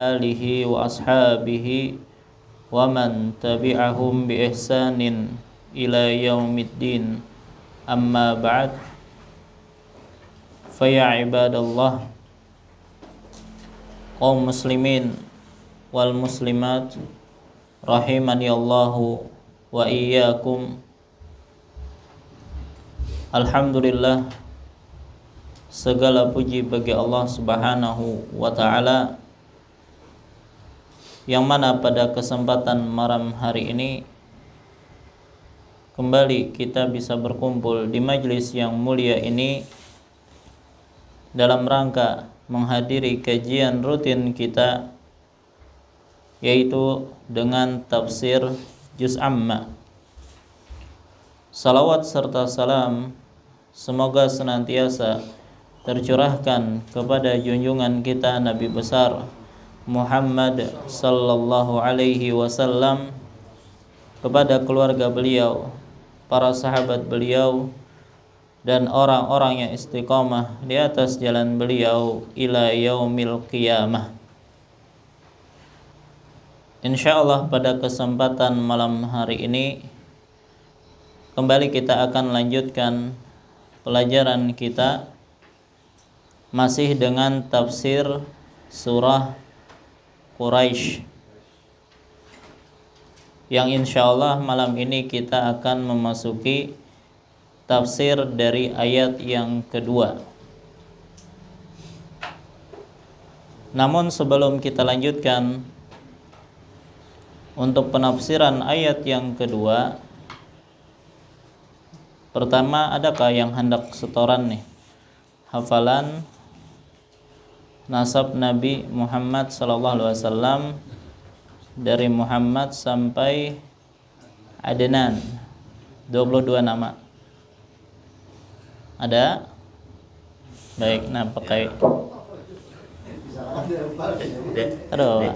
alihi wa ashabihi wa man tabi'ahum bi ihsanin ila yaumiddin. Amma ba'd. Fa ya ibadallah, kaum muslimin wal muslimat rahimani Allahu wa iyyakum. Alhamdulillah, segala puji bagi Allah Subhanahu wa ta'ala, yang mana pada kesempatan malam hari ini kembali kita bisa berkumpul di majelis yang mulia ini dalam rangka menghadiri kajian rutin kita, yaitu dengan tafsir Juz Amma. Salawat serta salam semoga senantiasa tercurahkan kepada junjungan kita Nabi besar Muhammad sallallahu alaihi wasallam, kepada keluarga beliau, para sahabat beliau, dan orang-orang yang istiqamah di atas jalan beliau ila yaumil qiyamah. Insyaallah pada kesempatan malam hari ini kembali kita akan lanjutkan pelajaran kita masih dengan tafsir surah Quraisy, yang insyaallah malam ini kita akan memasuki tafsir dari ayat yang kedua. Namun sebelum kita lanjutkan untuk penafsiran ayat yang kedua, pertama, adakah yang hendak setoran nih hafalan nasab Nabi Muhammad sallallahu alaihi wasallam dari Muhammad sampai Adnan, 22 nama. Ada? Baik, nah pakai aduh.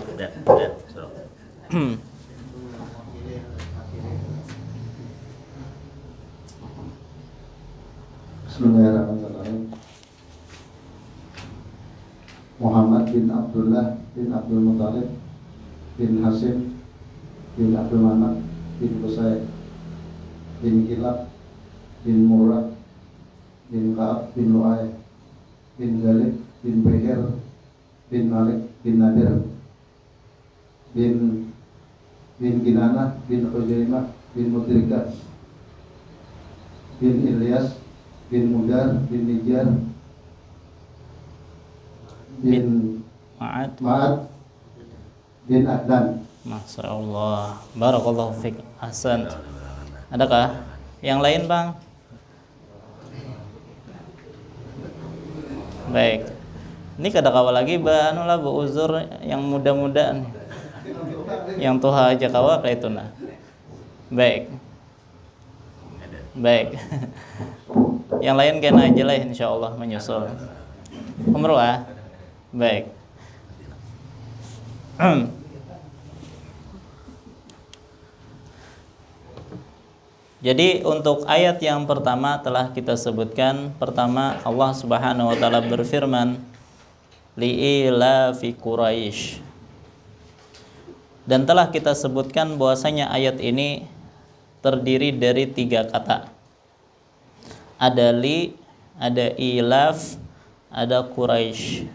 Bismillahirrahmanirrahim. Muhammad bin Abdullah bin Abdul Muttalib bin Hasim bin Abdul Manaf bin Qusay bin Kilab bin Murrah bin Ka'ab bin Lu'ay bin Galib bin Behir bin Malik bin Nadir bin Kinanah bin Khuzaimah bin Mudrikah bin Ilyas bin Mudar bin Nijar bin Ma'ad bin Adnan. Masya Allah, barakallahu fiik, ahsan. Adakah yang lain, Bang? Baik, ini kada kawa lagi anu lah bu uzur yang muda-muda, yang tuha aja kawa kayak itu nah. Baik, baik. Yang lain kena aja lah, insyaallah menyusul. Umroh. Baik. Jadi untuk ayat yang pertama telah kita sebutkan. Pertama, Allah Subhanahu wa taala berfirman, li'ilafi Quraisy. Dan telah kita sebutkan bahwasanya ayat ini terdiri dari 3 kata. Ada li, ada ilaf, ada Quraisy.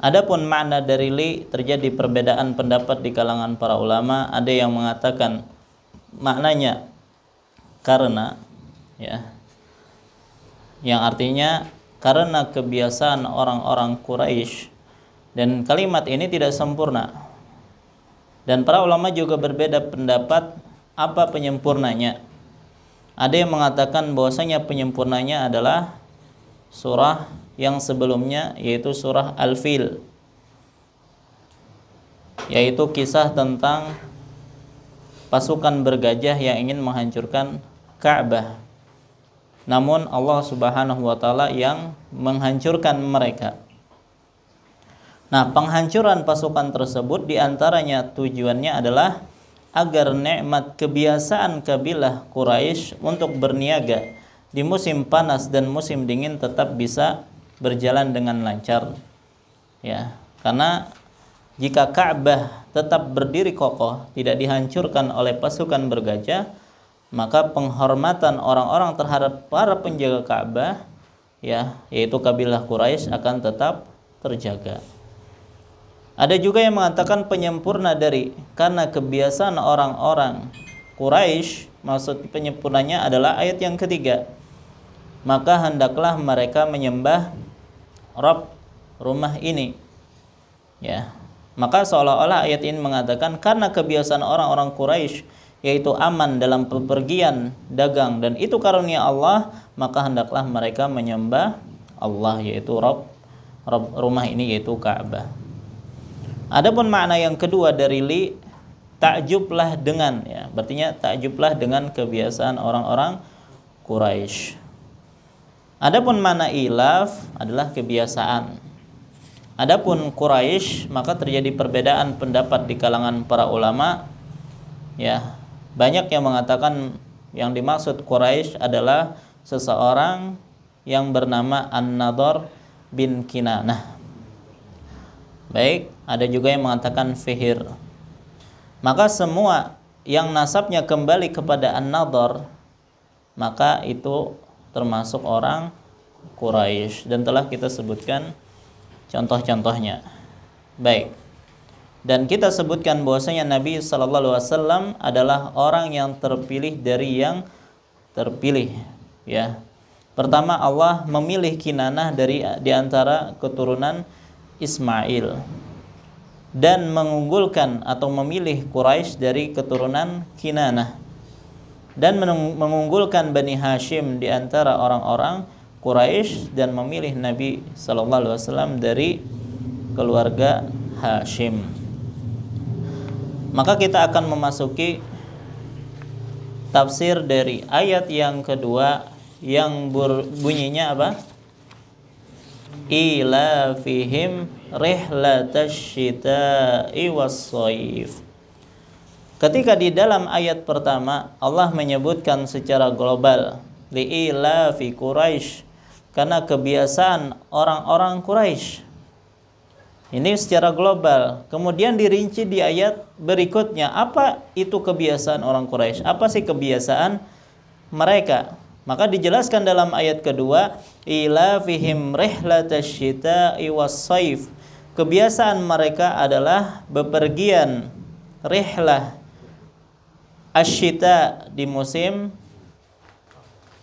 Adapun makna dari li terjadi perbedaan pendapat di kalangan para ulama. Ada yang mengatakan maknanya karena, ya, yang artinya karena kebiasaan orang-orang Quraisy, dan kalimat ini tidak sempurna. Dan para ulama juga berbeda pendapat apa penyempurnanya. Ada yang mengatakan bahwasanya penyempurnanya adalah surah yang sebelumnya, yaitu surah Al-Fil, yaitu kisah tentang pasukan bergajah yang ingin menghancurkan Ka'bah. Namun Allah Subhanahu wa taala yang menghancurkan mereka. Nah, penghancuran pasukan tersebut diantaranya tujuannya adalah agar nikmat kebiasaan kabilah Quraisy untuk berniaga di musim panas dan musim dingin tetap bisa berjalan dengan lancar. Ya, karena jika Ka'bah tetap berdiri kokoh, tidak dihancurkan oleh pasukan bergajah, maka penghormatan orang-orang terhadap para penjaga Ka'bah, ya, yaitu kabilah Quraisy, akan tetap terjaga. Ada juga yang mengatakan penyempurna dari, karena kebiasaan orang-orang Quraisy, maksud penyempurnanya adalah ayat yang ketiga, maka hendaklah mereka menyembah Rabb rumah ini, ya. Maka seolah-olah ayat ini mengatakan karena kebiasaan orang-orang Quraisy yaitu aman dalam bepergian dagang dan itu karunia Allah, maka hendaklah mereka menyembah Allah, yaitu Rabb rumah ini, yaitu Ka'bah. Adapun makna yang kedua dari li, takjublah dengan, ya, berartinya takjublah dengan kebiasaan orang-orang Quraisy. Adapun makna ilaf adalah kebiasaan. Adapun Quraisy, maka terjadi perbedaan pendapat di kalangan para ulama, ya. Banyak yang mengatakan yang dimaksud Quraisy adalah seseorang yang bernama An-Nadhr bin Kinanah. Baik, ada juga yang mengatakan Fihr. Maka semua yang nasabnya kembali kepada An-Nadhr, maka itu termasuk orang Quraisy, dan telah kita sebutkan contoh-contohnya. Baik. Dan kita sebutkan bahwasanya Nabi sallallahu alaihi wasallam adalah orang yang terpilih dari yang terpilih, ya. Pertama, Allah memilih Kinanah di antara keturunan Ismail dan mengunggulkan atau memilih Quraisy dari keturunan Kinanah dan mengunggulkan Bani Hashim di antara orang-orang Quraisy dan memilih Nabi sallallahu alaihi wasallam dari keluarga Hashim. Maka kita akan memasuki tafsir dari ayat yang kedua yang bunyinya apa? Ila fihim rihlatasyita'i was-shaif. Ketika di dalam ayat pertama Allah menyebutkan secara global li'ila fi Quraisy, karena kebiasaan orang-orang Quraisy. Ini secara global. Kemudian dirinci di ayat berikutnya, apa itu kebiasaan orang Quraisy? Apa sih kebiasaan mereka? Maka dijelaskan dalam ayat kedua, ila fihim rihlatasyita'i was-shaif. Kebiasaan mereka adalah bepergian rihlah asyita di musim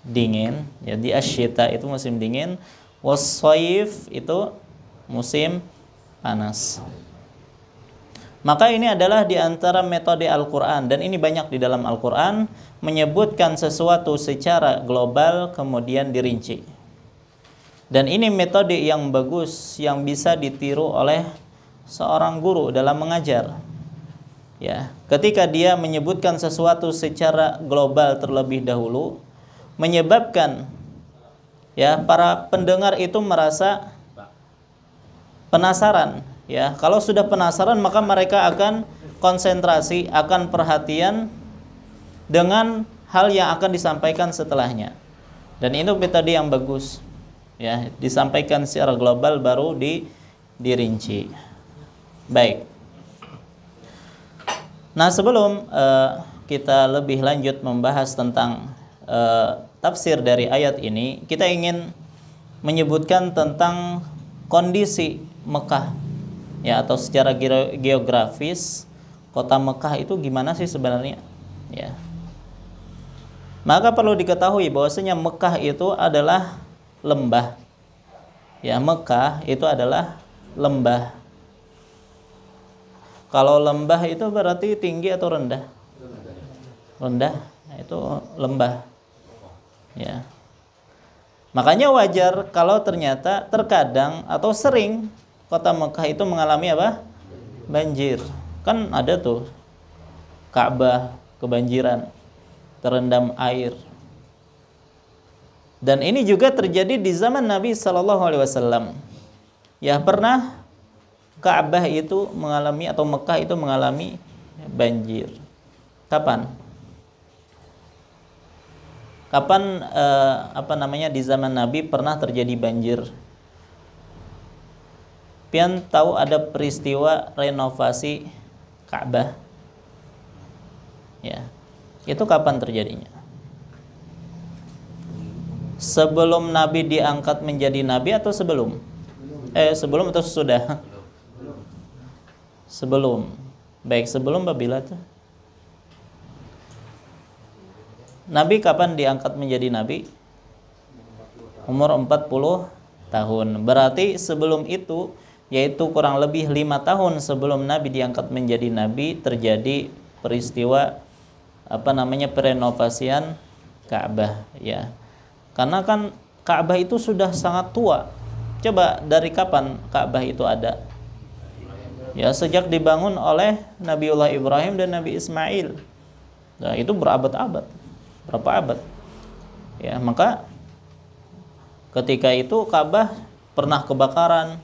dingin. Jadi asyita itu musim dingin, was-shaif itu musim panas. Maka ini adalah di antara metode Al-Quran, dan ini banyak di dalam Al-Quran, menyebutkan sesuatu secara global kemudian dirinci. Dan ini metode yang bagus yang bisa ditiru oleh seorang guru dalam mengajar. Ya, ketika dia menyebutkan sesuatu secara global terlebih dahulu, menyebabkan ya para pendengar itu merasa penasaran, ya. Kalau sudah penasaran, maka mereka akan konsentrasi, akan perhatian dengan hal yang akan disampaikan setelahnya. Dan itu metode yang bagus, ya. Disampaikan secara global baru dirinci. Baik. Nah, sebelum kita lebih lanjut membahas tentang tafsir dari ayat ini, kita ingin menyebutkan tentang kondisi Mekah, ya, atau secara geografis kota Mekah itu gimana sih sebenarnya, ya. Maka perlu diketahui bahwasanya Mekah itu adalah lembah, ya. Mekah itu adalah lembah. Kalau lembah itu berarti tinggi atau rendah? Rendah, itu lembah, ya. Makanya wajar kalau ternyata terkadang atau sering kota Mekah itu mengalami apa? Banjir. Kan ada tuh Ka'bah kebanjiran, terendam air. Dan ini juga terjadi di zaman Nabi sallallahu alaihi wasallam. Ya, pernah Ka'bah itu mengalami atau Mekah itu mengalami banjir. Kapan? Kapan di zaman Nabi pernah terjadi banjir? pian tahu ada peristiwa renovasi Ka'bah? Ya. Itu kapan terjadinya? Sebelum Nabi diangkat menjadi Nabi atau sebelum? Sebelum atau sudah? Sebelum. Baik, sebelum Babila tuh. Nabi kapan diangkat menjadi Nabi? Umur 40 tahun. Berarti sebelum itu, yaitu kurang lebih 5 tahun sebelum Nabi diangkat menjadi Nabi, terjadi peristiwa perenovasian Ka'bah, ya. Karena kan Ka'bah itu sudah sangat tua. Coba dari kapan Ka'bah itu ada? Ya, sejak dibangun oleh Nabiullah Ibrahim dan Nabi Ismail. Nah, itu berabad-abad. Berapa abad? Ya, maka ketika itu Ka'bah pernah kebakaran.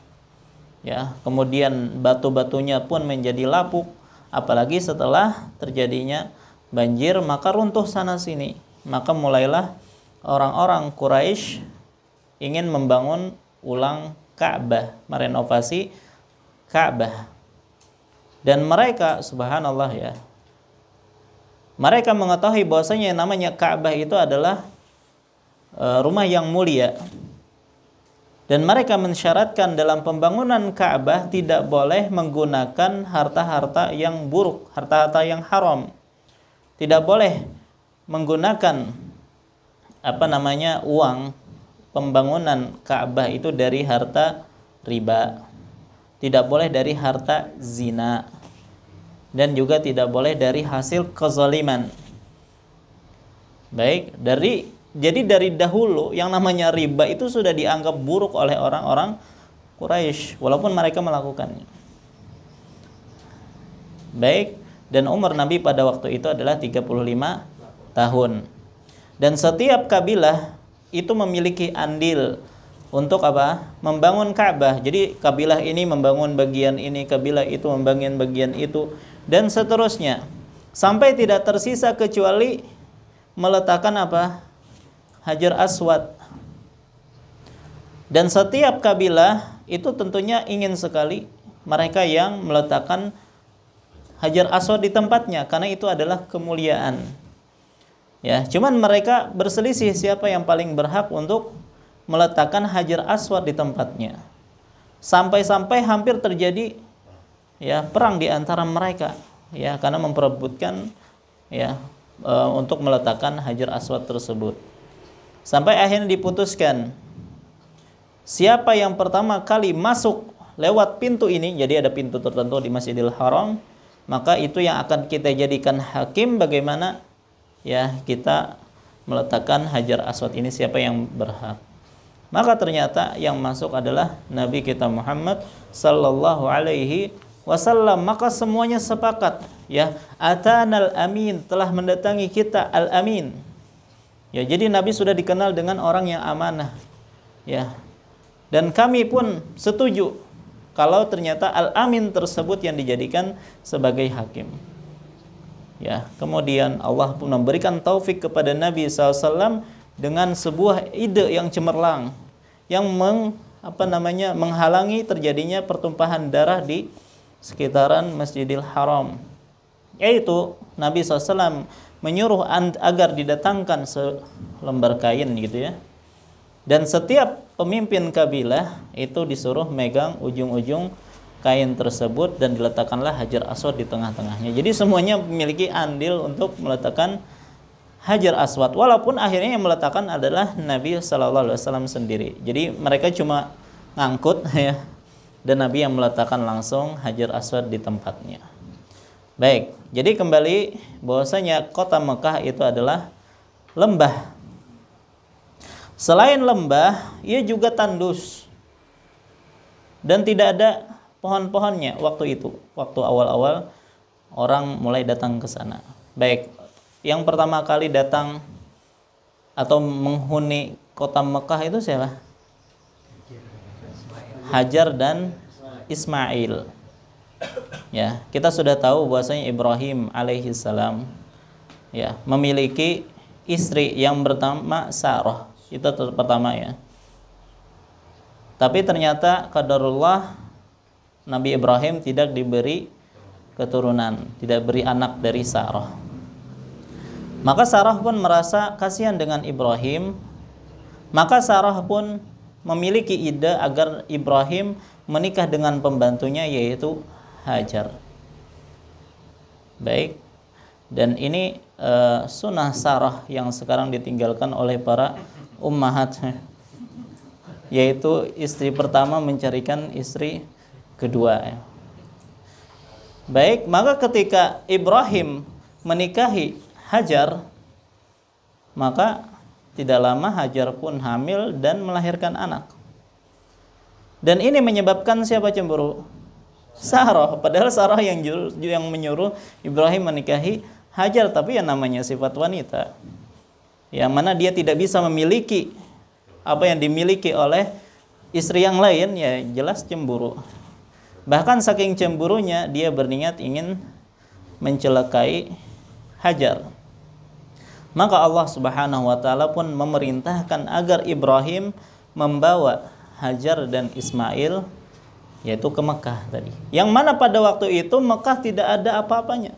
Ya, kemudian batu-batunya pun menjadi lapuk, apalagi setelah terjadinya banjir, maka runtuh sana sini. Maka mulailah orang-orang Quraisy ingin membangun ulang Ka'bah, merenovasi Ka'bah. Dan mereka, subhanallah ya, mereka mengetahui bahwasanya yang namanya Ka'bah itu adalah rumah yang mulia. Dan mereka mensyaratkan dalam pembangunan Ka'bah tidak boleh menggunakan harta-harta yang buruk, harta-harta yang haram. Tidak boleh menggunakan uang pembangunan Ka'bah itu dari harta riba. Tidak boleh dari harta zina. Dan juga tidak boleh dari hasil kezaliman. Baik, jadi dari dahulu yang namanya riba itu sudah dianggap buruk oleh orang-orang Quraisy walaupun mereka melakukannya. Baik, dan umur Nabi pada waktu itu adalah 35 tahun. Dan setiap kabilah itu memiliki andil untuk membangun Ka'bah. Jadi kabilah ini membangun bagian ini, kabilah itu membangun bagian itu, dan seterusnya. Sampai tidak tersisa kecuali meletakkan Hajar Aswad. Dan setiap kabilah itu tentunya ingin sekali mereka yang meletakkan Hajar Aswad di tempatnya, karena itu adalah kemuliaan. Ya, cuman mereka berselisih siapa yang paling berhak untuk meletakkan Hajar Aswad di tempatnya. Sampai-sampai hampir terjadi perang di antara mereka, karena memperebutkan untuk meletakkan Hajar Aswad tersebut. Sampai akhirnya diputuskan siapa yang pertama kali masuk lewat pintu ini, jadi ada pintu tertentu di Masjidil Haram, maka itu yang akan kita jadikan hakim bagaimana kita meletakkan Hajar Aswad ini, siapa yang berhak. Maka ternyata yang masuk adalah Nabi kita Muhammad sallallahu alaihi wasallam. Maka semuanya sepakat, atanal amin, telah mendatangi kita al-amin. Jadi Nabi sudah dikenal dengan orang yang amanah. Dan kami pun setuju kalau ternyata al-amin tersebut yang dijadikan sebagai hakim. Kemudian Allah pun memberikan taufik kepada Nabi SAW dengan sebuah ide yang cemerlang yang menghalangi terjadinya pertumpahan darah di sekitaran Masjidil Haram. Yaitu Nabi SAW menyuruh agar didatangkan selembar kain dan setiap pemimpin kabilah itu disuruh megang ujung-ujung kain tersebut dan diletakkanlah Hajar Aswad di tengah-tengahnya. Jadi semuanya memiliki andil untuk meletakkan Hajar Aswad, walaupun akhirnya yang meletakkan adalah Nabi SAW sendiri. Jadi mereka cuma ngangkut dan Nabi yang meletakkan langsung Hajar Aswad di tempatnya. Baik, jadi kembali bahwasanya kota Mekah itu adalah lembah. Selain lembah, ia juga tandus. Dan tidak ada pohon-pohonnya waktu itu, waktu awal-awal orang mulai datang ke sana. Baik, yang pertama kali datang atau menghuni kota Mekah itu siapa? Hajar dan Ismail. Kita sudah tahu bahwasanya Ibrahim alaihissalam memiliki istri yang bernama Sarah. Itu pertama Tapi ternyata qadarullah Nabi Ibrahim tidak diberi keturunan, tidak beri anak dari Sarah. Maka Sarah pun merasa kasihan dengan Ibrahim. Maka Sarah pun memiliki ide agar Ibrahim menikah dengan pembantunya, yaitu Hajar. Baik. Dan ini sunnah Sarah yang sekarang ditinggalkan oleh para ummahat, yaitu istri pertama mencarikan istri kedua. Baik, maka ketika Ibrahim menikahi Hajar, maka tidak lama Hajar pun hamil dan melahirkan anak. Dan ini menyebabkan siapa cemburu? Sarah. Padahal Sarah yang menyuruh Ibrahim menikahi Hajar, tapi yang namanya sifat wanita, yang mana dia tidak bisa memiliki apa yang dimiliki oleh istri yang lain, ya jelas cemburu. Bahkan saking cemburunya dia berniat ingin mencelakai Hajar. Maka Allah Subhanahu wa taala pun memerintahkan agar Ibrahim membawa Hajar dan Ismail yaitu ke Mekah tadi. Yang mana pada waktu itu Mekah tidak ada apa-apanya.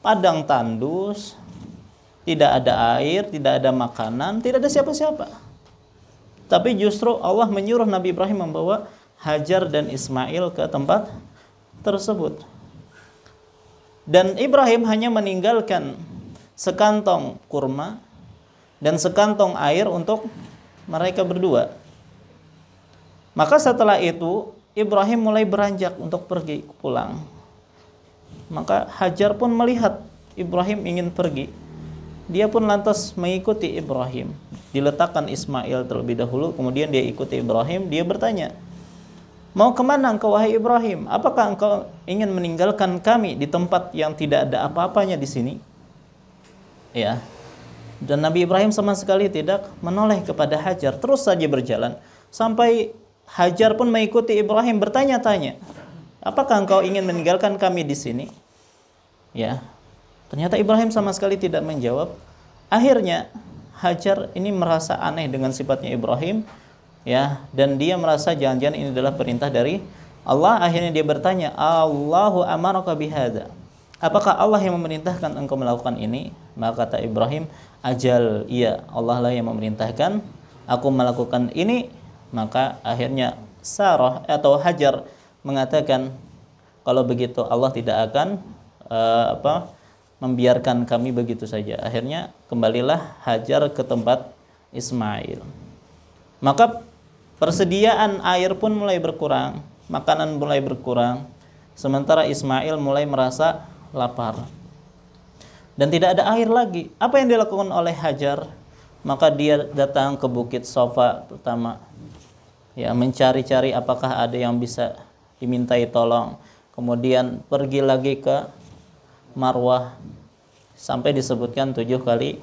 Padang tandus, tidak ada air, tidak ada makanan, tidak ada siapa-siapa. Tapi justru Allah menyuruh Nabi Ibrahim membawa Hajar dan Ismail ke tempat tersebut. Dan Ibrahim hanya meninggalkan sekantong kurma dan sekantong air untuk mereka berdua. Maka setelah itu Ibrahim mulai beranjak untuk pergi pulang. Maka Hajar pun melihat Ibrahim ingin pergi. Dia pun lantas mengikuti Ibrahim. Diletakkan Ismail terlebih dahulu, kemudian dia ikuti Ibrahim. Dia bertanya, "Mau kemana engkau wahai Ibrahim? Apakah engkau ingin meninggalkan kami di tempat yang tidak ada apa-apanya di sini?" Ya. Dan Nabi Ibrahim sama sekali tidak menoleh kepada Hajar, terus saja berjalan sampai Hajar pun mengikuti Ibrahim, bertanya-tanya, "Apakah engkau ingin meninggalkan kami di sini?" Ya. Ternyata Ibrahim sama sekali tidak menjawab. Akhirnya Hajar ini merasa aneh dengan sifatnya Ibrahim, ya, dan dia merasa jangan-jangan ini adalah perintah dari Allah. Akhirnya dia bertanya, "Allahu amaraka bihadza?" Apakah Allah yang memerintahkan engkau melakukan ini? Maka kata Ibrahim, "Ajal, iya, Allah lah yang memerintahkan aku melakukan ini." Maka akhirnya Sarah atau Hajar mengatakan, "Kalau begitu Allah tidak akan membiarkan kami begitu saja." Akhirnya kembalilah Hajar ke tempat Ismail. Maka persediaan air pun mulai berkurang, makanan mulai berkurang, sementara Ismail mulai merasa lapar dan tidak ada air lagi. Apa yang dilakukan oleh Hajar? Maka dia datang ke Bukit Sofa pertama, ya, mencari-cari apakah ada yang bisa dimintai tolong. Kemudian pergi lagi ke Marwah sampai disebutkan 7 kali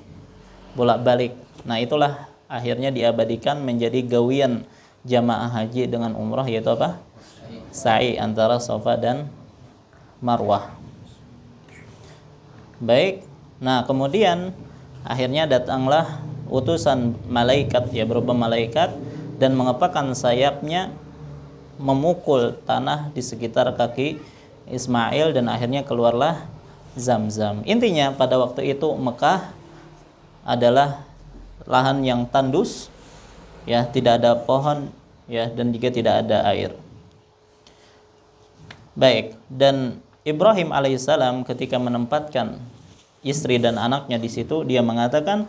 bolak-balik. Nah, itulah akhirnya diabadikan menjadi gawian jamaah haji dengan umrah, yaitu apa? Sa'i antara Safa dan Marwah. Baik. Nah, kemudian akhirnya datanglah utusan malaikat, ya, berupa malaikat, dan mengepakkan sayapnya memukul tanah di sekitar kaki Ismail, dan akhirnya keluarlah Zam-Zam. Intinya pada waktu itu Mekah adalah lahan yang tandus, ya, tidak ada pohon, ya, dan juga tidak ada air. Baik, dan Ibrahim alaihissalam ketika menempatkan istri dan anaknya di situ, dia mengatakan,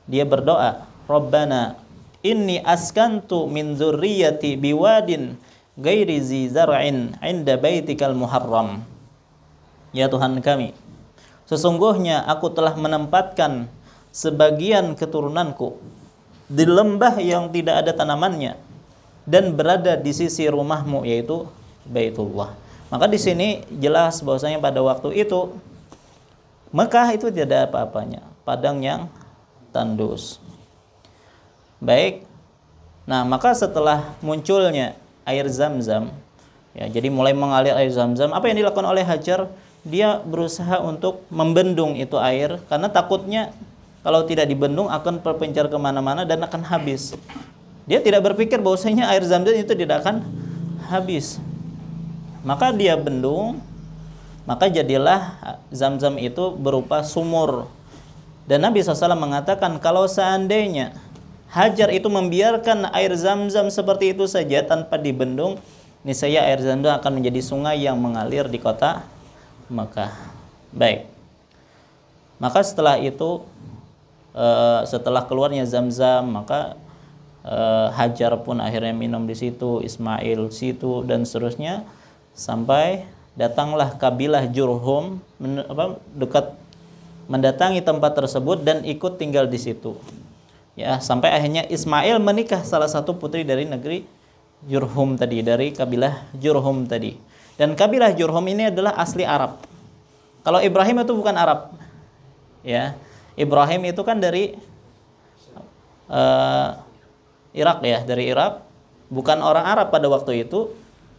dia berdoa, "Rabbana inni askantu min dzurriyyati biwadin ghairi zi zar'in 'inda baitikal muharram." Ya Tuhan kami, sesungguhnya aku telah menempatkan sebagian keturunanku di lembah yang tidak ada tanamannya dan berada di sisi rumahmu, yaitu Baitullah. Maka di sini jelas bahwasanya pada waktu itu Mekah itu tidak ada apa-apanya, padang yang tandus. Baik. Nah, maka setelah munculnya air Zam-Zam, ya, jadi mulai mengalir air Zam-Zam, apa yang dilakukan oleh Hajar? Dia berusaha untuk membendung itu air, karena takutnya kalau tidak dibendung akan berpencar kemana-mana dan akan habis. Dia tidak berpikir bahwasanya air Zam-Zam itu tidak akan habis. maka dia bendung, maka jadilah Zam-Zam itu berupa sumur. Dan Nabi SAW mengatakan kalau seandainya Hajar itu membiarkan air Zam-Zam seperti itu saja tanpa dibendung, niscaya air Zam-Zam akan menjadi sungai yang mengalir di kota Mekah. Baik. Maka setelah itu, setelah keluarnya Zam-Zam, maka Hajar pun akhirnya minum di situ, Ismail situ, dan seterusnya, sampai datanglah kabilah Jurhum dekat mendatangi tempat tersebut dan ikut tinggal di situ. Ya, sampai akhirnya Ismail menikah salah satu putri dari negeri Jurhum tadi, dari kabilah Jurhum tadi. Dan kabilah Jurhum ini adalah asli Arab. Kalau Ibrahim itu bukan Arab. Ya, Ibrahim itu kan dari Irak ya, dari Irak, bukan orang Arab pada waktu itu.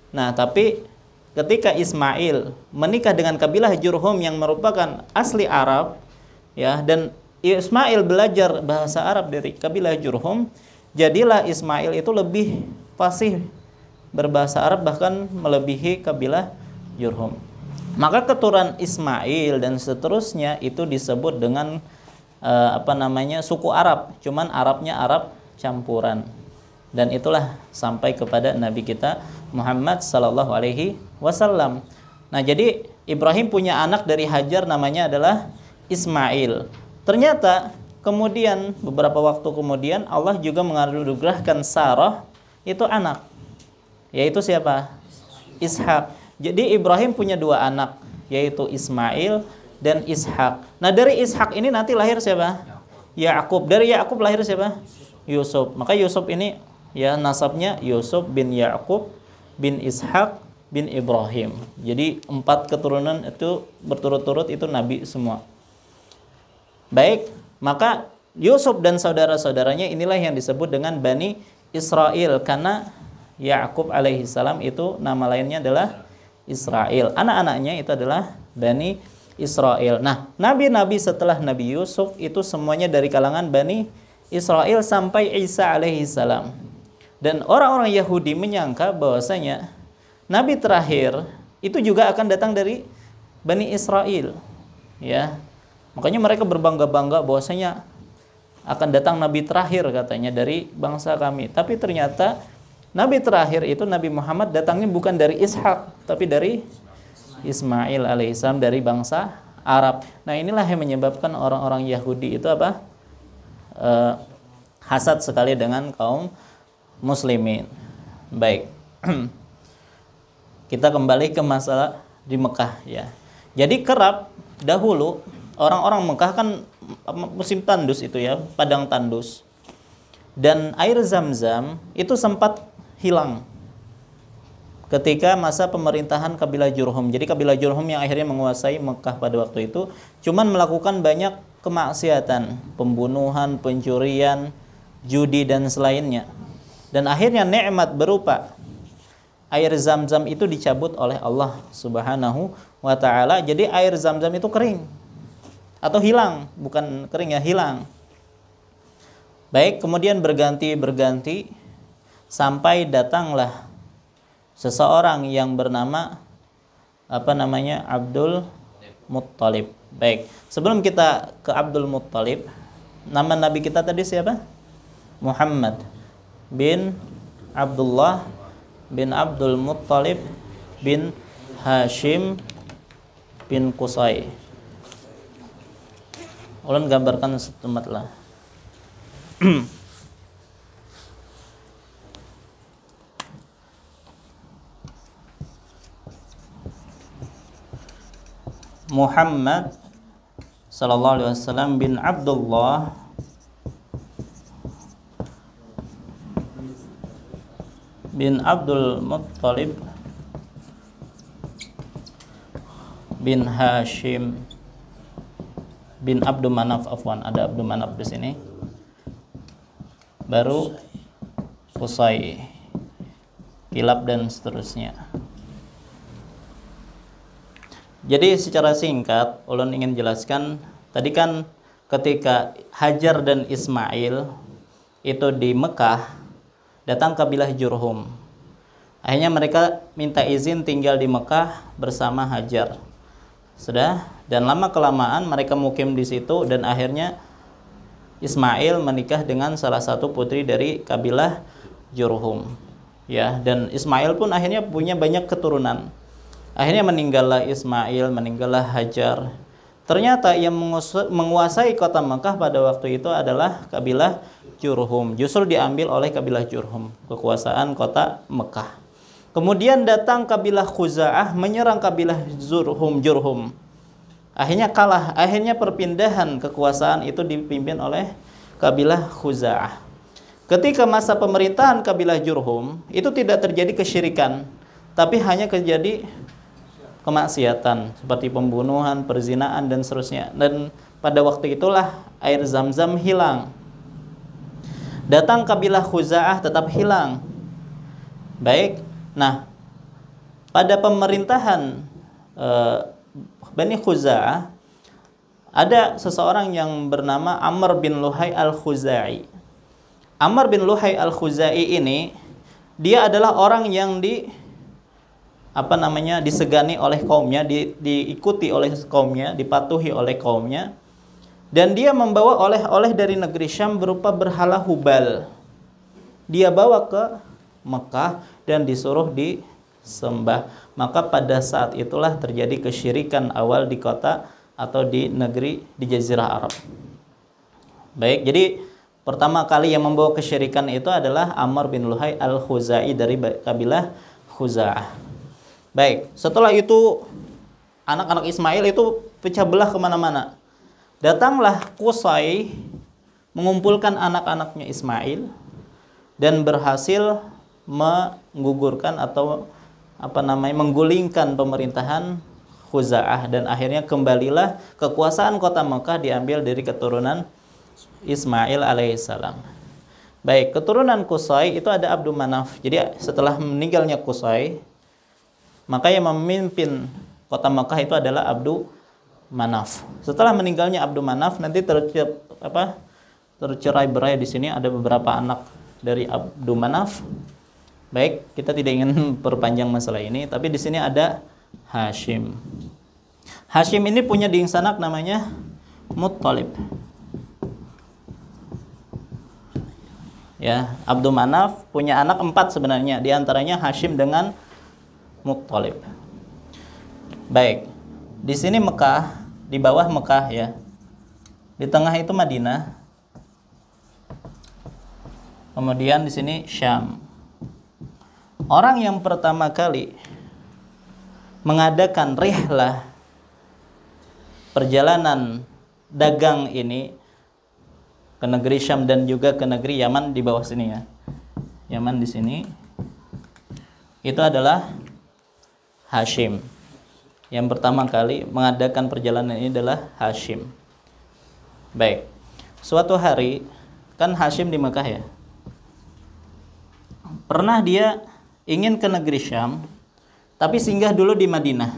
Nah, tapi ketika Ismail menikah dengan kabilah Jurhum yang merupakan asli Arab, ya, dan Ismail belajar bahasa Arab dari kabilah Jurhum, jadilah Ismail itu lebih fasih berbahasa Arab, bahkan melebihi kabilah Jurhum. Maka keturunan Ismail dan seterusnya itu disebut dengan suku Arab, cuman Arabnya Arab campuran. Dan itulah sampai kepada Nabi kita Muhammad sallallahu alaihi wasallam. Nah, jadi Ibrahim punya anak dari Hajar namanya adalah Ismail. Ternyata kemudian beberapa waktu kemudian Allah juga menganugerahkan Sarah itu anak. Yaitu siapa? Ishak. Jadi Ibrahim punya dua anak, yaitu Ismail dan Ishak. Nah, dari Ishak ini nanti lahir siapa? Yakub. Dari Yakub lahir siapa? Yusuf. Maka Yusuf ini ya nasabnya Yusuf bin Yakub bin Ishak bin Ibrahim. Jadi 4 keturunan itu berturut-turut itu nabi semua. Baik, maka Yusuf dan saudara-saudaranya inilah yang disebut dengan Bani Israel, karena Yakub alaihi salam itu nama lainnya adalah Israel. Anak-anaknya itu adalah Bani Israel. Nah, nabi-nabi setelah Nabi Yusuf itu semuanya dari kalangan Bani Israel sampai Isa alaihi salam. Dan orang-orang Yahudi menyangka bahwasanya nabi terakhir itu juga akan datang dari Bani Israel. Ya. Makanya mereka berbangga-bangga bahwasanya akan datang nabi terakhir katanya dari bangsa kami. Tapi ternyata nabi terakhir itu Nabi Muhammad datangnya bukan dari Ishak, tapi dari Ismail alaihissalam, dari bangsa Arab. Nah, inilah yang menyebabkan orang-orang Yahudi itu hasad sekali dengan kaum muslimin. Baik. Kita kembali ke masalah di Mekah ya. Jadi kerap dahulu orang-orang Mekah kan musim tandus itu ya, padang tandus. Dan air Zam-Zam itu sempat hilang ketika masa pemerintahan kabilah Jurhum. Jadi kabilah Jurhum yang akhirnya menguasai Mekah pada waktu itu cuman melakukan banyak kemaksiatan, pembunuhan, pencurian, judi dan selainnya. Dan akhirnya nikmat berupa air Zam-Zam itu dicabut oleh Allah Subhanahu wa taala. Jadi air Zam-Zam itu kering atau hilang, bukan kering ya, hilang. Baik, kemudian berganti sampai datanglah seseorang yang bernama Abdul Muttalib. Baik, sebelum kita ke Abdul Muttalib, nama nabi kita tadi siapa? Muhammad bin Abdullah bin Abdul Muttalib bin Hashim bin Qusay. Ulun gambarkan setempat lah. Muhammad sallallahu alaihi wasallam bin Abdullah bin Abdul Muttalib bin Hashim bin Abdul Manaf, afwan, ada Abdul Manaf di sini. Baru Qusay, Kilab dan seterusnya. Jadi secara singkat ulun ingin jelaskan, tadi kan ketika Hajar dan Ismail itu di Mekah, datang kabilah Jurhum. Akhirnya mereka minta izin tinggal di Mekah bersama Hajar. Sudah, dan lama kelamaan mereka mukim di situ, dan akhirnya Ismail menikah dengan salah satu putri dari kabilah Jurhum. Ya, dan Ismail pun akhirnya punya banyak keturunan. Akhirnya meninggallah Ismail, meninggallah Hajar. Ternyata yang menguasai kota Mekah pada waktu itu adalah kabilah Jurhum. Justru diambil oleh kabilah Jurhum kekuasaan kota Mekah. Kemudian datang kabilah Khuza'ah menyerang kabilah Jurhum. Akhirnya kalah. Akhirnya perpindahan kekuasaan itu dipimpin oleh kabilah Khuza'ah. Ketika masa pemerintahan kabilah Jurhum, itu tidak terjadi kesyirikan, tapi hanya terjadi kemaksiatan seperti pembunuhan, perzinaan, dan seterusnya. Dan pada waktu itulah air Zam-Zam hilang. Datang kabilah Khuza'ah tetap hilang. Baik. Nah, pada pemerintahan Bani Khuza'ah ada seseorang yang bernama Amr bin Luhai al-Khuzai. Amr bin Luhai al-Khuzai ini dia adalah orang yang disegani oleh kaumnya, diikuti oleh kaumnya, dipatuhi oleh kaumnya, dan dia membawa oleh-oleh dari negeri Syam berupa berhala Hubal. Dia bawa ke Mekah dan disuruh disembah. Maka pada saat itulah terjadi kesyirikan awal di kota atau di negeri di Jazirah Arab. Baik, jadi pertama kali yang membawa kesyirikan itu adalah Amr bin Luhai al-Khuzai dari kabilah Khuza'ah. Baik, setelah itu anak-anak Ismail itu pecah belah kemana-mana. Datanglah Qusay mengumpulkan anak-anaknya Ismail dan berhasil menggugurkan atau menggulingkan pemerintahan Khuza'ah, dan akhirnya kembalilah kekuasaan kota Mekah diambil dari keturunan Ismail alaihissalam. Baik, keturunan Qusay itu ada Abdul Manaf. Jadi setelah meninggalnya Qusay, maka yang memimpin kota Mekah itu adalah Abdul Manaf. Setelah meninggalnya Abdul Manaf, nanti tercerai-berai di sini ada beberapa anak dari Abdul Manaf. Baik, kita tidak ingin perpanjang masalah ini, tapi di sini ada Hashim. Hashim ini punya sanak namanya Muttalib. Ya, Abdul Manaf punya anak 4 sebenarnya, di antaranya Hashim dengan Muttalib. Baik, di sini Mekah, di bawah Mekah ya. Di tengah itu Madinah. Kemudian di sini Syam. Orang yang pertama kali mengadakan rihlah perjalanan dagang ini ke negeri Syam dan juga ke negeri Yaman di bawah sini ya. Yaman di sini. Itu adalah Hashim. Yang pertama kali mengadakan perjalanan ini adalah Hashim. Baik. Suatu hari kan Hashim di Mekah ya. Pernah dia ingin ke negeri Syam, tapi singgah dulu di Madinah.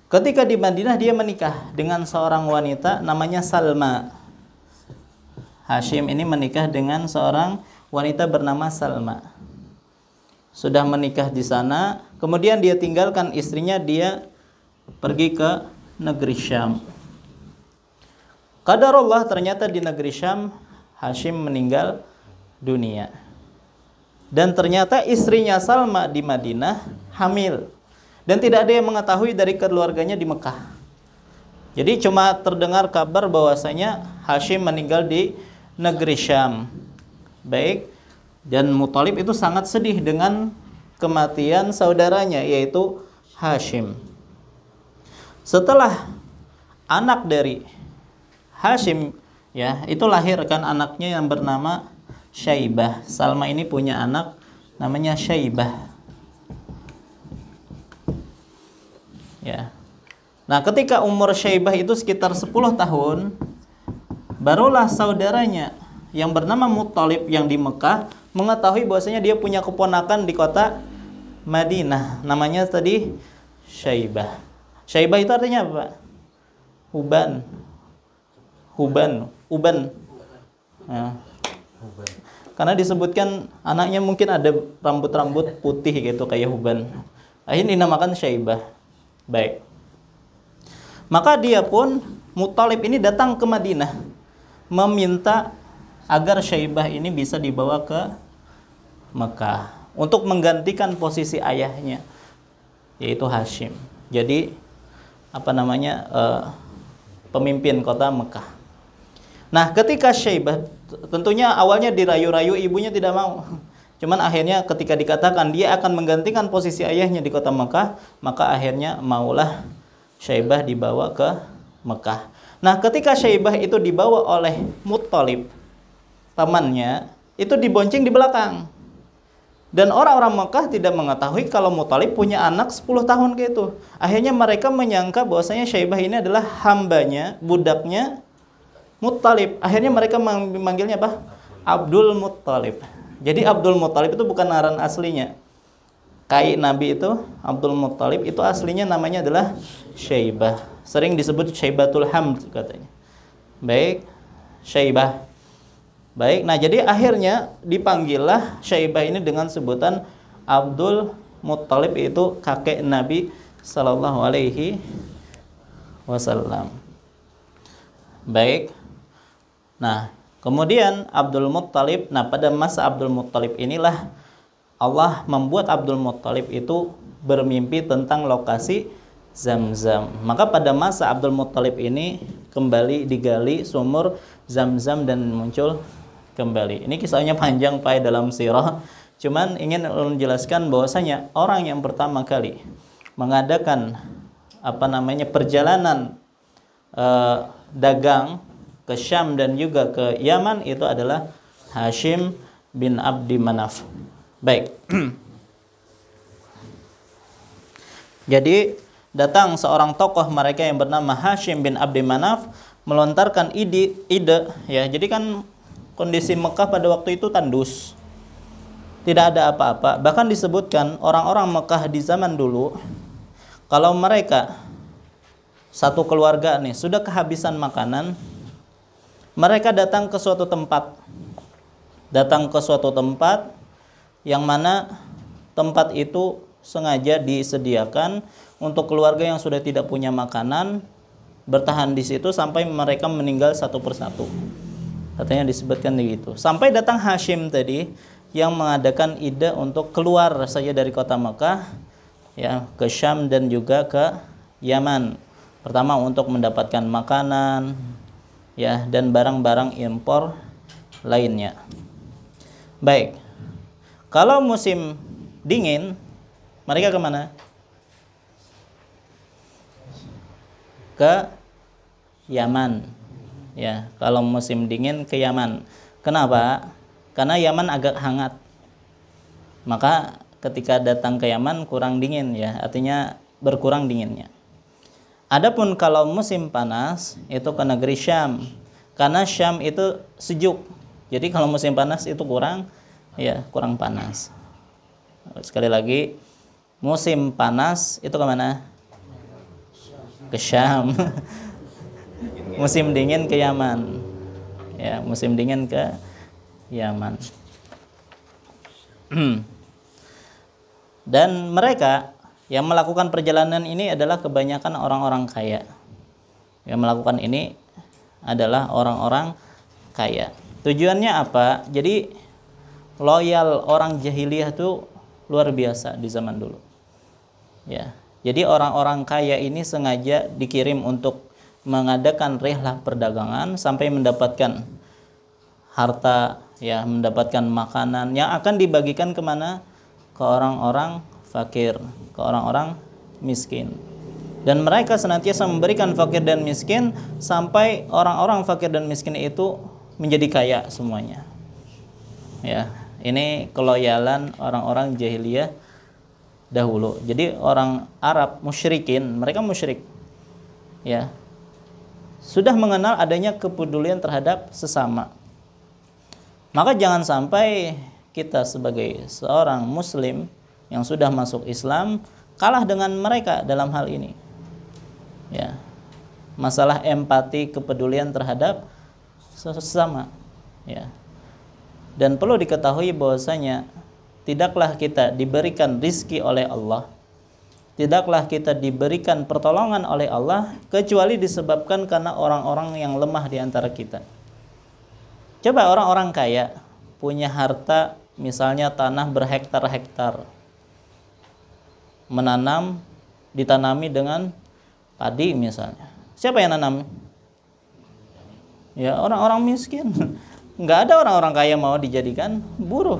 Ketika di Madinah dia menikah dengan seorang wanita namanya Salma. Hashim ini menikah dengan seorang wanita bernama Salma. Sudah menikah di sana, kemudian dia tinggalkan istrinya, dia pergi ke negeri Syam. Qadarullah, ternyata di negeri Syam Hashim meninggal dunia. Dan ternyata istrinya Salma di Madinah hamil. Dan tidak ada yang mengetahui dari keluarganya di Mekah. Jadi cuma terdengar kabar bahwasanya Hashim meninggal di negeri Syam. Baik. Dan Muttalib itu sangat sedih dengan kematian saudaranya, yaitu Hashim. Setelah anak dari Hashim ya, itu lahirkan anaknya yang bernama Syaibah. Salma ini punya anak namanya Syaibah. Ya. Nah, ketika umur Syaibah itu sekitar 10 tahun, barulah saudaranya yang bernama Muttalib yang di Mekah mengetahui bahwasanya dia punya keponakan di kota Madinah. Namanya tadi Syaibah. Syaibah itu artinya apa, Pak? Uban. Ya. Karena disebutkan anaknya mungkin ada rambut-rambut putih gitu kayak uban. Akhirnya dinamakan Syaibah. Baik. Maka dia pun Muttalib ini datang ke Madinah meminta agar Syaibah ini bisa dibawa ke Mekah untuk menggantikan posisi ayahnya yaitu Hashim. Jadi pemimpin kota Mekah. Nah, ketika Syaibah tentunya awalnya dirayu-rayu, ibunya tidak mau. Cuman akhirnya ketika dikatakan dia akan menggantikan posisi ayahnya di kota Mekah, maka akhirnya maulah Syaibah dibawa ke Mekah. Nah, ketika Syaibah itu dibawa oleh Muttalib, pamannya, itu dibonceng di belakang. Dan orang-orang Mekah tidak mengetahui kalau Muttalib punya anak 10 tahun gitu. Akhirnya mereka menyangka bahwasanya Syaibah ini adalah hambanya, budaknya Muttalib. Akhirnya mereka memanggilnya apa? Abdul Muttalib. Jadi Abdul Muttalib itu bukan naran aslinya. Kai Nabi itu Abdul Muttalib itu aslinya namanya adalah Syaibah. Sering disebut Syaibatul Hamd katanya. Baik, Syaibah. Baik, nah jadi akhirnya dipanggillah Syaibah ini dengan sebutan Abdul Muttalib, itu kakek Nabi Sallallahu Alaihi Wasallam. Baik, nah kemudian Abdul Muttalib, nah pada masa Abdul Muttalib inilah Allah membuat Abdul Muttalib itu bermimpi tentang lokasi Zamzam. Maka pada masa Abdul Muttalib ini kembali digali sumur Zamzam dan muncul kembali. Ini kisahnya panjang Pak dalam sirah. Cuman ingin menjelaskan bahwasanya orang yang pertama kali mengadakan perjalanan dagang ke Syam dan juga ke Yaman itu adalah Hashim bin Abdi Manaf. Baik. Jadi datang seorang tokoh mereka yang bernama Hashim bin Abdi Manaf melontarkan ide ya. Jadi kan kondisi Mekah pada waktu itu tandus, tidak ada apa-apa. Bahkan disebutkan orang-orang Mekah di zaman dulu, kalau mereka satu keluarga nih sudah kehabisan makanan, mereka datang ke suatu tempat yang mana tempat itu sengaja disediakan untuk keluarga yang sudah tidak punya makanan, bertahan di situ sampai mereka meninggal satu persatu. Katanya disebutkan begitu. Sampai datang Hashim tadi yang mengadakan ide untuk keluar saja dari kota Mekah ya ke Syam dan juga ke Yaman. Pertama untuk mendapatkan makanan ya dan barang-barang impor lainnya. Baik. Kalau musim dingin mereka kemana? Ke Yaman. Ya, kalau musim dingin ke Yaman. Kenapa? Karena Yaman agak hangat. Maka ketika datang ke Yaman kurang dingin ya, artinya berkurang dinginnya. Adapun kalau musim panas itu ke negeri Syam. Karena Syam itu sejuk. Jadi kalau musim panas itu kurang panas. Sekali lagi, musim panas itu kemana? Ke Syam. Musim dingin ke Yaman. Ya, musim dingin ke Yaman. Dan mereka yang melakukan perjalanan ini adalah kebanyakan orang-orang kaya. Yang melakukan ini adalah orang-orang kaya. Tujuannya apa? Jadi loyal orang jahiliyah itu luar biasa di zaman dulu. Ya. Jadi orang-orang kaya ini sengaja dikirim untuk mengadakan rihlah perdagangan sampai mendapatkan harta ya, mendapatkan makanan yang akan dibagikan kemana? Ke orang-orang fakir, ke orang-orang miskin. Dan mereka senantiasa memberikan fakir dan miskin sampai orang-orang fakir dan miskin itu menjadi kaya semuanya. Ya, ini keloyalan orang-orang jahiliyah dahulu. Jadi orang Arab musyrikin, mereka musyrik. Ya. Sudah mengenal adanya kepedulian terhadap sesama. Maka jangan sampai kita sebagai seorang muslim yang sudah masuk Islam kalah dengan mereka dalam hal ini. Ya. Masalah empati, kepedulian terhadap sesama. Ya. Dan perlu diketahui bahwasanya tidaklah kita diberikan rizki oleh Allah, tidaklah kita diberikan pertolongan oleh Allah kecuali disebabkan karena orang-orang yang lemah di antara kita. Coba orang-orang kaya punya harta, misalnya tanah berhektar-hektar, ditanami dengan padi misalnya. Siapa yang nanam? Ya orang-orang miskin. Nggak ada orang-orang kaya mau dijadikan buruh.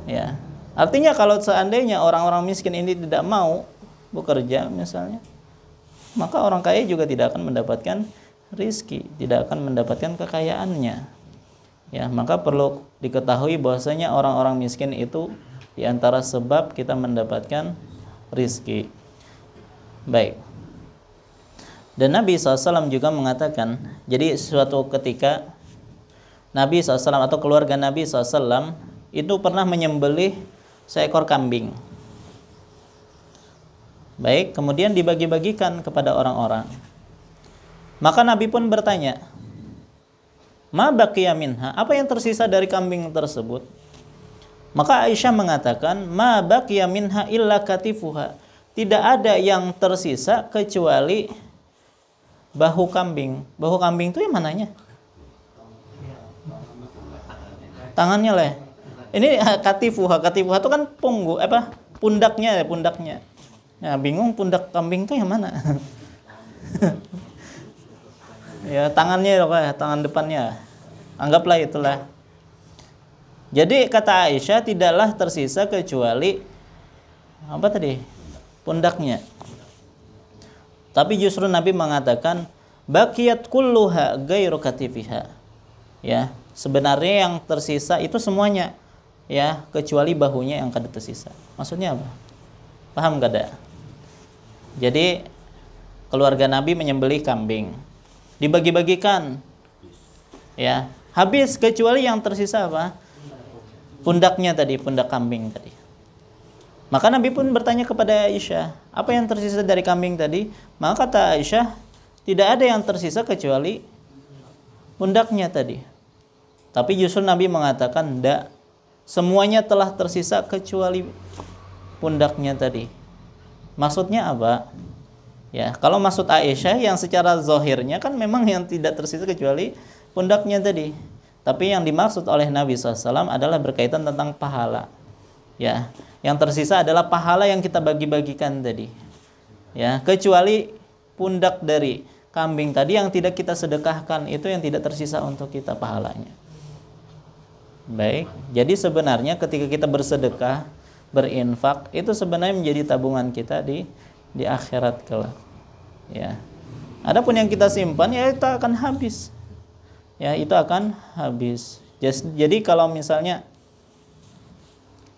Ya, artinya kalau seandainya orang-orang miskin ini tidak mau bekerja misalnya, maka orang kaya juga tidak akan mendapatkan rizki, tidak akan mendapatkan kekayaannya. Ya, maka perlu diketahui bahwasanya orang-orang miskin itu di antara sebab kita mendapatkan rizki. Baik. Dan Nabi SAW juga mengatakan, jadi suatu ketika Nabi SAW atau keluarga Nabi SAW itu pernah menyembelih seekor kambing. Baik, kemudian dibagi-bagikan kepada orang-orang. Maka Nabi pun bertanya, ma baqiya minha, apa yang tersisa dari kambing tersebut? Maka Aisyah mengatakan, ma baqiya minha illa katifuha, tidak ada yang tersisa kecuali bahu kambing. Bahu kambing itu yang mananya? Tangannya lah. Ini katifuha. Katifuha itu kan pundaknya. Nah, bingung pundak kambing itu yang mana? Ya, tangannya, tangan depannya. Anggaplah itulah. Jadi kata Aisyah, tidaklah tersisa kecuali apa tadi? Pundaknya. Tapi justru Nabi mengatakan baqiyat kulluha ghairu katifiha. Ya, sebenarnya yang tersisa itu semuanya, ya, kecuali bahunya yang kada tersisa. Maksudnya apa? Paham enggak ada? Jadi keluarga Nabi menyembelih kambing, dibagi-bagikan, ya, habis kecuali yang tersisa apa? Pundaknya tadi, pundak kambing tadi. Maka Nabi pun bertanya kepada Aisyah, apa yang tersisa dari kambing tadi? Maka kata Aisyah, tidak ada yang tersisa kecuali pundaknya tadi. Tapi justru Nabi mengatakan, tidak, semuanya telah tersisa kecuali pundaknya tadi. Maksudnya apa? Ya, kalau maksud Aisyah yang secara zahirnya kan memang yang tidak tersisa kecuali pundaknya tadi. Tapi yang dimaksud oleh Nabi SAW adalah berkaitan tentang pahala. Ya, yang tersisa adalah pahala yang kita bagi-bagikan tadi. Ya, kecuali pundak dari kambing tadi yang tidak kita sedekahkan, itu yang tidak tersisa untuk kita pahalanya. Baik, jadi sebenarnya ketika kita bersedekah, berinfak, itu sebenarnya menjadi tabungan kita di akhirat kelak. Ya. Adapun yang kita simpan, ya itu akan habis. Ya, itu akan habis. Jadi kalau misalnya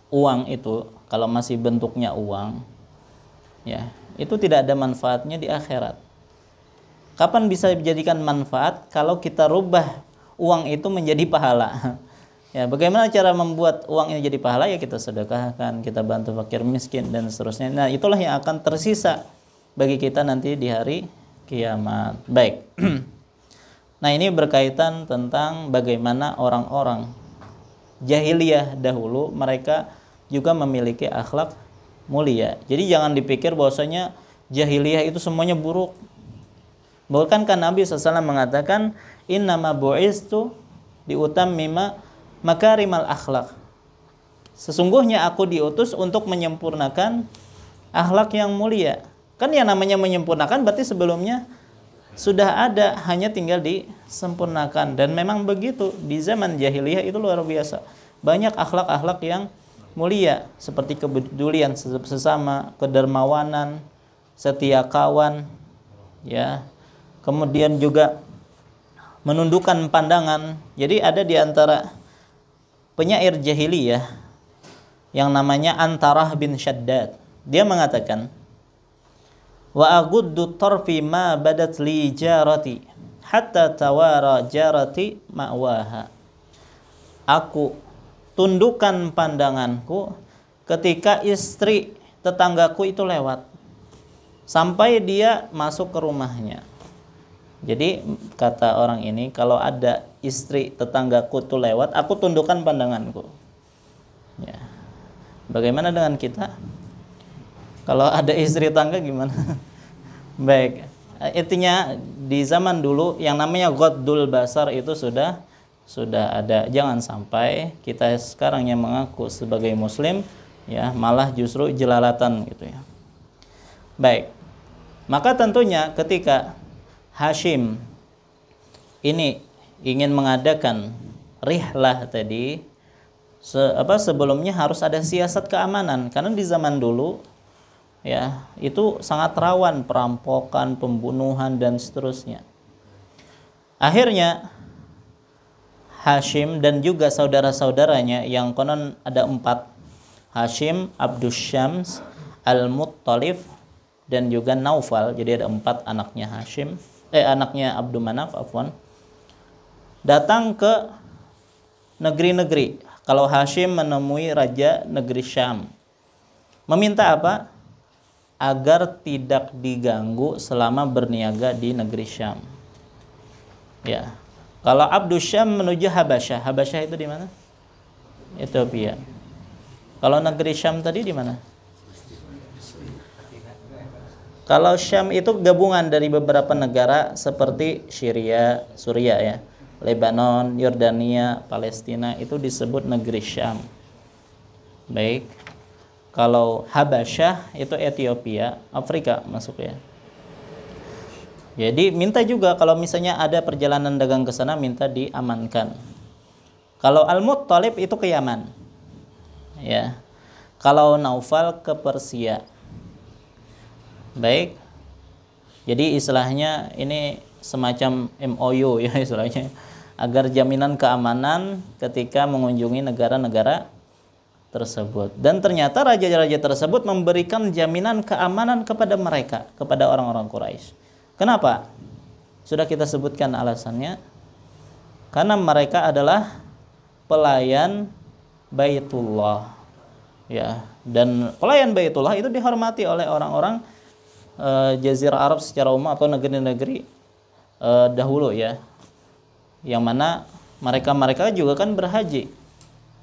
uang itu, kalau masih bentuknya uang, ya, itu tidak ada manfaatnya di akhirat. Kapan bisa dijadikan manfaat? Kalau kita rubah uang itu menjadi pahala. Ya, bagaimana cara membuat uang ini jadi pahala? Ya kita sedekahkan, kita bantu fakir miskin dan seterusnya. Nah, itulah yang akan tersisa bagi kita nanti di hari kiamat. Baik. Nah, ini berkaitan tentang bagaimana orang-orang jahiliyah dahulu mereka juga memiliki akhlak mulia. Jadi jangan dipikir bahwasanya jahiliyah itu semuanya buruk. Bahkan kan Nabi SAW mengatakan, innama bu'istu diutammima makarimal akhlak. Sesungguhnya aku diutus untuk menyempurnakan akhlak yang mulia. Kan yang namanya menyempurnakan berarti sebelumnya sudah ada, hanya tinggal disempurnakan. Dan memang begitu, di zaman jahiliyah itu luar biasa. Banyak akhlak-akhlak yang mulia, seperti kepedulian sesama, kedermawanan, setia kawan, ya. Kemudian juga menundukkan pandangan. Jadi ada di antara penyair jahiliyah yang namanya Antarah bin Shaddad. Dia mengatakan, wa aguddu tarfi ma badat li jarati hatta tawara jarati ma'waha. Aku tundukkan pandanganku ketika istri tetanggaku itu lewat, sampai dia masuk ke rumahnya. Jadi kata orang ini, kalau ada istri tetanggaku itu lewat, aku tundukkan pandanganku. Ya. Bagaimana dengan kita? Kalau ada istri tangga gimana? Baik. Intinya di zaman dulu yang namanya ghaddul basar itu sudah ada. Jangan sampai kita sekarang yang mengaku sebagai muslim ya malah justru jelalatan gitu ya. Baik. Maka tentunya ketika Hashim ini ingin mengadakan rihlah tadi, sebelumnya harus ada siasat keamanan, karena di zaman dulu ya itu sangat rawan perampokan, pembunuhan dan seterusnya. Akhirnya Hashim dan juga saudara-saudaranya yang konon ada 4, Hashim, Abdus Syams, Al-Muttalib dan juga Naufal. Jadi ada 4 anaknya Hashim, anaknya Abdul Manaf afwan, datang ke negeri-negeri. Kalau Hashim menemui raja negeri Syam, meminta apa? Agar tidak diganggu selama berniaga di negeri Syam. Ya. Kalau Abdus Syam menuju Habasyah. Habasyah itu di mana? Ethiopia. Kalau negeri Syam tadi di mana? Kalau Syam itu gabungan dari beberapa negara seperti Syria, Suriah ya, Lebanon, Yordania, Palestina, itu disebut negeri Syam. Baik. Kalau Habasyah itu Ethiopia, Afrika masuk ya. Jadi minta juga kalau misalnya ada perjalanan dagang ke sana minta diamankan. Kalau Al-Muttalib itu ke Yaman. Ya. Kalau Naufal ke Persia. Baik. Jadi istilahnya ini semacam MOU ya istilahnya, agar jaminan keamanan ketika mengunjungi negara-negara tersebut. Dan ternyata raja-raja tersebut memberikan jaminan keamanan kepada mereka, kepada orang-orang Quraisy. Kenapa? Sudah kita sebutkan alasannya. Karena mereka adalah pelayan Baitullah. Ya, dan pelayan Baitullah itu dihormati oleh orang-orang Jazirah Arab secara umum atau negeri-negeri dahulu ya. Yang mana mereka juga kan berhaji.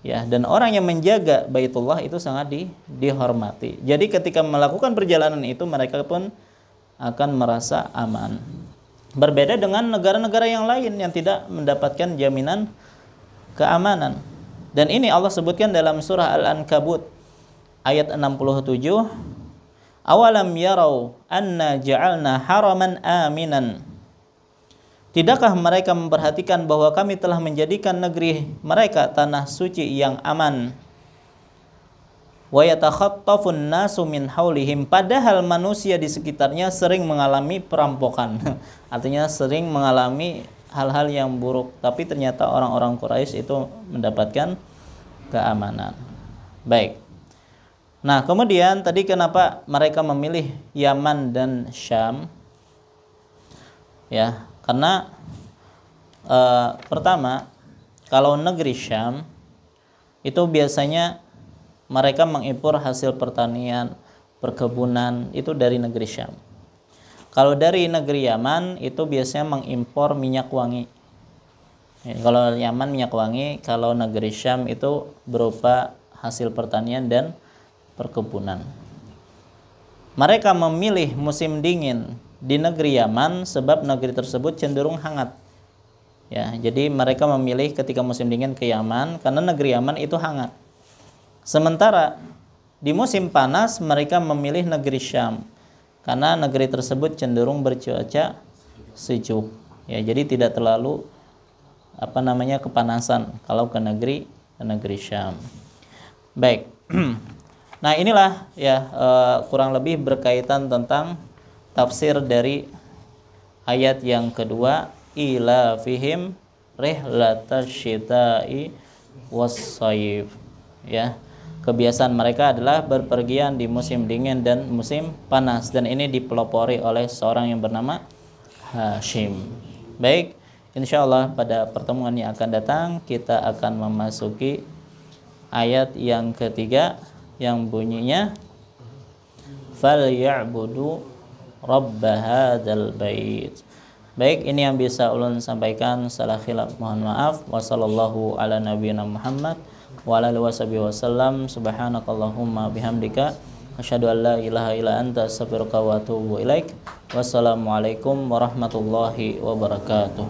Ya, dan orang yang menjaga Baitullah itu sangat dihormati. Jadi ketika melakukan perjalanan itu mereka pun akan merasa aman. Berbeda dengan negara-negara yang lain yang tidak mendapatkan jaminan keamanan. Dan ini Allah sebutkan dalam surah Al-Ankabut ayat 67. Awalam yarau anna ja'alna haraman aminan. Tidakkah mereka memperhatikan bahwa kami telah menjadikan negeri mereka tanah suci yang aman? Wa yatakhattafun nasu min haulihim, padahal manusia di sekitarnya sering mengalami perampokan. Artinya sering mengalami hal-hal yang buruk, tapi ternyata orang-orang Quraisy itu mendapatkan keamanan. Baik. Nah, kemudian tadi kenapa mereka memilih Yaman dan Syam? Ya, karena pertama, kalau negeri Syam itu biasanya mereka mengimpor hasil pertanian, perkebunan itu dari negeri Syam. Kalau dari negeri Yaman itu biasanya mengimpor minyak wangi. Ya, kalau Yaman minyak wangi, kalau negeri Syam itu berupa hasil pertanian dan perkebunan. Mereka memilih musim dingin di negeri Yaman sebab negeri tersebut cenderung hangat. Ya, jadi mereka memilih ketika musim dingin ke Yaman karena negeri Yaman itu hangat. Sementara di musim panas mereka memilih negeri Syam karena negeri tersebut cenderung bercuaca sejuk. Ya, jadi tidak terlalu kepanasan kalau ke negeri Syam. Baik. Nah, inilah ya kurang lebih berkaitan tentang tafsir dari ayat yang kedua, ila fihim rihlatasyita'i was-sayf. Ya. Kebiasaan mereka adalah berpergian di musim dingin dan musim panas, dan ini dipelopori oleh seorang yang bernama Hashim. Baik, insyaallah pada pertemuan yang akan datang kita akan memasuki ayat yang ketiga yang bunyinya falya'budu rabb hadzal bait. Baik, ini yang bisa ulun sampaikan. Salah khilaf mohon maaf. Wassallallahu ala nabiyina Muhammad wa ala alihi wasallam. Subhanakallahumma bihamdika asyhadu an la ilaha illa anta astaghfiruka wa atubu ilaik. Wassalamualaikum warahmatullahi wabarakatuh.